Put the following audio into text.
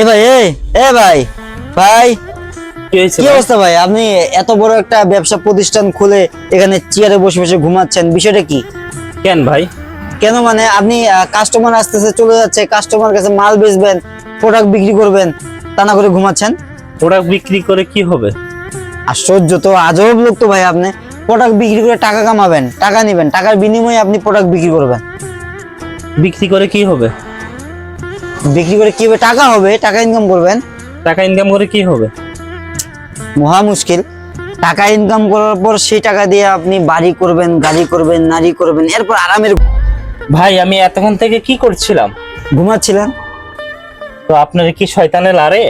এ ভাই এ ভাই ভাই কি হয়েছে কি অবস্থা ভাই? আপনি এত বড় একটা ব্যবসা প্রতিষ্ঠান খুলে এখানে চেয়ারে বসে বসে ঘুমাচ্ছেন, বিষয়টা কি? কেন ভাই? কেন মানে আপনি কাস্টমার আসতেছে চলে যাচ্ছে, কাস্টমার কাছে মাল বেচবেন, প্রোডাক্ট বিক্রি করবেন, তা না করে ঘুমাচ্ছেন? প্রোডাক্ট বিক্রি করে কি হবে? আশ্চর্য তো, আজব লোক তো ভাই। আপনি প্রোডাক্ট বিক্রি করে টাকা কামাবেন, টাকা নেবেন, টাকার বিনিময়ে আপনি প্রোডাক্ট বিক্রি করবেন। বিক্রি করে কি হবে? বিক্রি করে কি হবে? টাকা হবে, টাকা ইনকাম করবেন। টাকা ইনকাম করে কি হবে? মহা মুশকিল। টাকা ইনকাম করার পর সেই টাকা দিয়ে আপনি বাড়ি করবেন, গাড়ি করবেন, নারী করবেন, এরপর আরামের ভাই আমি এতক্ষণ থেকে কি করছিলাম? ঘুমাচ্ছিলেন। তো আপনার কি শয়তানে লারে?